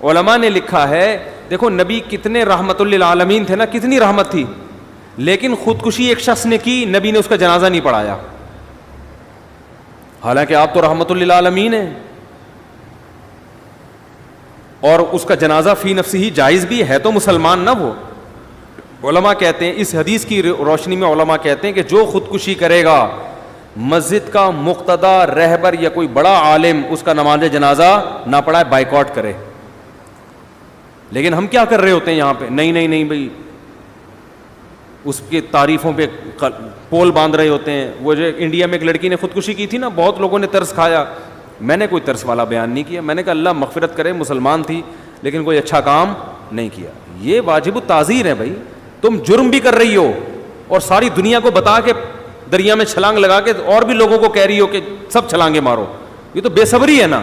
علماء نے لکھا ہے دیکھو نبی کتنے رحمت للعالمین تھے نا, کتنی رحمت تھی, لیکن خودکشی ایک شخص نے کی, نبی نے اس کا جنازہ نہیں پڑھایا, حالانکہ آپ تو رحمت للعالمین ہیں, اور اس کا جنازہ فی نفسی ہی جائز بھی ہے تو مسلمان نہ وہ. علماء کہتے ہیں اس حدیث کی روشنی میں علماء کہتے ہیں کہ جو خودکشی کرے گا مسجد کا مقتدا رہبر یا کوئی بڑا عالم اس کا نماز جنازہ نہ پڑھائے, بائیکاٹ کرے. لیکن ہم کیا کر رہے ہوتے ہیں یہاں پہ, نہیں بھائی اس کی تعریفوں پہ پول باندھ رہے ہوتے ہیں. وہ جو انڈیا میں ایک لڑکی نے خودکشی کی تھی نا, بہت لوگوں نے ترس کھایا, میں نے کوئی ترس والا بیان نہیں کیا, میں نے کہا اللہ مغفرت کرے, مسلمان تھی لیکن کوئی اچھا کام نہیں کیا. یہ واجب التعزیر ہے بھائی, تم جرم بھی کر رہی ہو اور ساری دنیا کو بتا کے دریا میں چھلانگ لگا کے اور بھی لوگوں کو کہہ رہی ہو کہ سب چھلانگے مارو, یہ تو بے صبری ہے نا.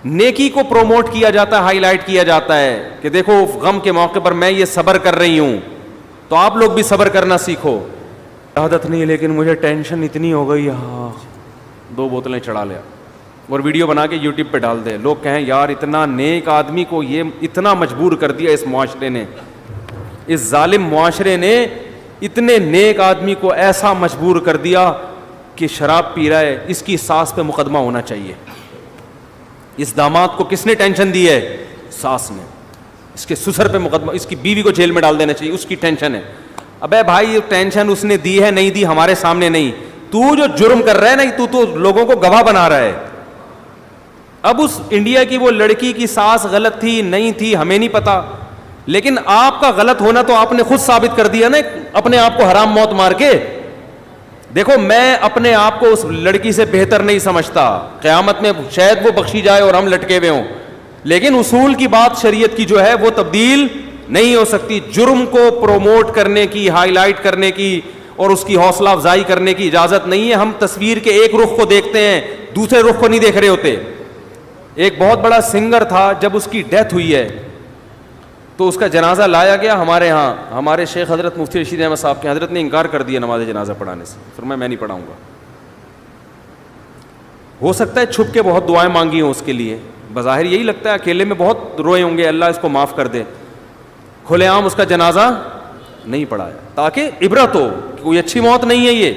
نیکی کو پروموٹ کیا جاتا ہے, ہائی لائٹ کیا جاتا ہے کہ دیکھو غم کے موقع پر میں یہ صبر کر رہی ہوں, تو آپ لوگ بھی صبر کرنا سیکھو. عادت نہیں لیکن مجھے ٹینشن اتنی ہو گئی, ہاں 2 بوتلیں چڑھا لیا اور ویڈیو بنا کے یوٹیوب پہ ڈال دے, لوگ کہیں یار اتنا نیک آدمی کو یہ اتنا مجبور کر دیا اس معاشرے نے, اس ظالم معاشرے نے اتنے نیک آدمی کو ایسا مجبور کر دیا کہ شراب پی رہا ہے, اس کی ساس پہ مقدمہ ہونا چاہیے. اس داماد کو کس نے ٹینشن دی ہے؟ ساس نے. اس کے سسر پہ مقدمہ, اس کی بیوی کو جیل میں ڈال دینا چاہیے, اس کی ٹینشن ہے. ابے بھائی یہ ٹینشن اس نے دی ہے نہیں دی ہمارے سامنے نہیں, تو جو جرم کر رہا ہے نا تو لوگوں کو گواہ بنا رہا ہے. اب اس انڈیا کی وہ لڑکی کی ساس غلط تھی نہیں تھی ہمیں نہیں پتا, لیکن آپ کا غلط ہونا تو آپ نے خود ثابت کر دیا نا اپنے آپ کو حرام موت مار کے. دیکھو میں اپنے آپ کو اس لڑکی سے بہتر نہیں سمجھتا, قیامت میں شاید وہ بخشی جائے اور ہم لٹکے ہوئے ہوں, لیکن اصول کی بات شریعت کی جو ہے وہ تبدیل نہیں ہو سکتی. جرم کو پروموٹ کرنے کی, ہائی لائٹ کرنے کی اور اس کی حوصلہ افزائی کرنے کی اجازت نہیں ہے. ہم تصویر کے ایک رخ کو دیکھتے ہیں, دوسرے رخ کو نہیں دیکھ رہے ہوتے. ایک بہت بڑا سنگر تھا, جب اس کی ڈیتھ ہوئی ہے تو اس کا جنازہ لایا گیا ہمارے ہاں, ہمارے شیخ حضرت مفتی رشید احمد صاحب کے, حضرت نے انکار کر دیا نماز جنازہ پڑھانے سے, فرمایا میں نہیں پڑھاؤں گا. ہو سکتا ہے چھپ کے بہت دعائیں مانگی ہوں اس کے لیے, بظاہر یہی لگتا ہے اکیلے میں بہت روئے ہوں گے اللہ اس کو معاف کر دے, کھلے عام اس کا جنازہ نہیں پڑھایا تاکہ عبرت ہو, کوئی اچھی موت نہیں ہے یہ.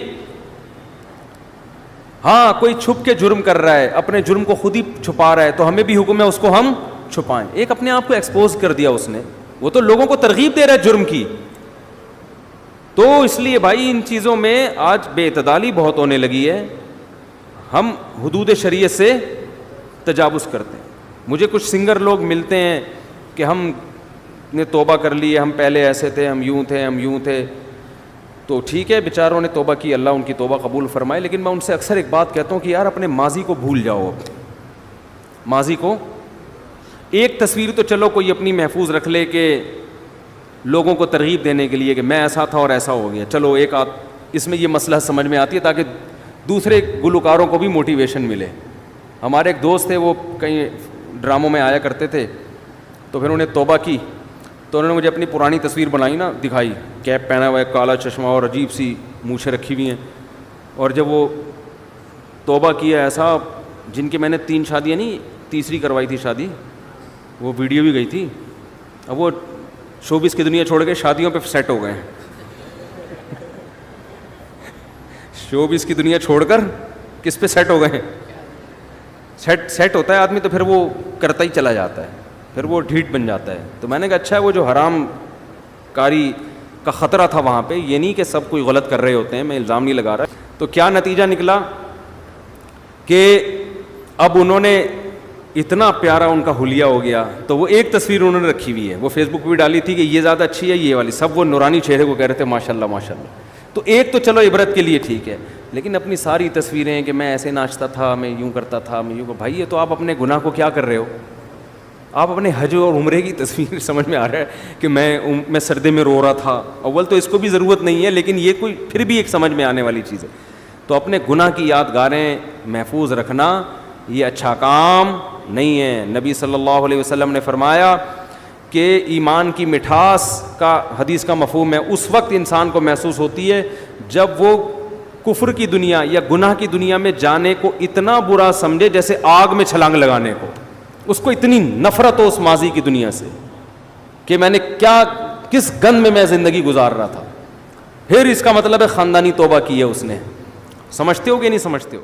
ہاں کوئی چھپ کے جرم کر رہا ہے, اپنے جرم کو خود ہی چھپا رہا ہے, تو ہمیں بھی حکم ہے اس کو ہم چھپائیں. ایک اپنے آپ کو ایکسپوز کر دیا اس نے, وہ تو لوگوں کو ترغیب دے رہا ہے جرم کی. تو اس لیے بھائی ان چیزوں میں آج بے اعتدالی بہت ہونے لگی ہے, ہم حدود شریعت سے تجاوز کرتے ہیں. مجھے کچھ سنگر لوگ ملتے ہیں کہ ہم نے توبہ کر لی ہے, ہم پہلے ایسے تھے, ہم یوں تھے. تو ٹھیک ہے بیچاروں نے توبہ کی, اللہ ان کی توبہ قبول فرمائے, لیکن میں ان سے اکثر ایک بات کہتا ہوں کہ یار اپنے ماضی کو بھول جاؤ. ماضی کو ایک تصویر تو چلو کوئی اپنی محفوظ رکھ لے کہ لوگوں کو ترغیب دینے کے لیے کہ میں ایسا تھا اور ایسا ہو گیا, چلو ایک اس میں یہ مسئلہ سمجھ میں آتی ہے تاکہ دوسرے گلوکاروں کو بھی موٹیویشن ملے. ہمارے ایک دوست تھے, وہ کہیں ڈراموں میں آیا کرتے تھے, تو پھر انہیں توبہ کی تو انہوں نے مجھے اپنی پرانی تصویر بنائی نا, دکھائی, کیپ پہنا ہوا ہے, کالا چشمہ اور عجیب سی مونچھیں رکھی ہوئی ہیں. اور جب وہ توبہ کیا ایسا, جن کی میں نے 3 شادیاں نہیں, تیسری کروائی تھی شادی, وہ ویڈیو بھی گئی تھی. اب وہ شوبز کی دنیا چھوڑ کے شادیوں پہ سیٹ ہو گئے ہیں. شوبز کی دنیا چھوڑ کر کس پہ سیٹ ہو گئے ہیں؟ سیٹ ہوتا ہے آدمی تو پھر وہ کرتا ہی چلا جاتا ہے, پھر وہ ڈھیٹ بن جاتا ہے. تو میں نے کہا اچھا ہے, وہ جو حرام کاری کا خطرہ تھا وہاں پہ, یہ نہیں کہ سب کوئی غلط کر رہے ہوتے ہیں, میں الزام نہیں لگا رہا. تو کیا نتیجہ نکلا کہ اب انہوں نے اتنا پیارا ان کا حلیہ ہو گیا, تو وہ ایک تصویر انہوں نے رکھی ہوئی ہے, وہ فیس بک پہ بھی ڈالی تھی کہ یہ زیادہ اچھی ہے یہ والی, سب وہ نورانی چہرے کو کہہ رہے تھے ماشاء اللہ ماشاء اللہ. تو ایک تو چلو عبرت کے لیے ٹھیک ہے, لیکن اپنی ساری تصویریں کہ میں ایسے ناچتا تھا, میں یوں کرتا تھا, میں یوں, بھائی یہ تو آپ اپنے گناہ کو کیا کر رہے ہو. آپ اپنے حج اور عمرے کی تصویر سمجھ میں آ رہا ہے کہ میں سردی میں رو رہا تھا. اول تو اس کو بھی ضرورت نہیں ہے, لیکن یہ کوئی پھر بھی ایک سمجھ میں آنے والی چیز ہے. تو اپنے گناہ کی یادگاریں محفوظ رکھنا یہ اچھا کام نہیں ہے. نبی صلی اللہ علیہ وسلم نے فرمایا کہ ایمان کی مٹھاس کا حدیث کا مفہوم ہے اس وقت انسان کو محسوس ہوتی ہے جب وہ کفر کی دنیا یا گناہ کی دنیا میں جانے کو اتنا برا سمجھے جیسے آگ میں چھلانگ لگانے کو. اس کو اتنی نفرت ہو اس ماضی کی دنیا سے کہ میں نے کس گند میں زندگی گزار رہا تھا. پھر اس کا مطلب ہے خاندانی توبہ کی ہے اس نے. سمجھتے ہو کہ نہیں سمجھتے ہو؟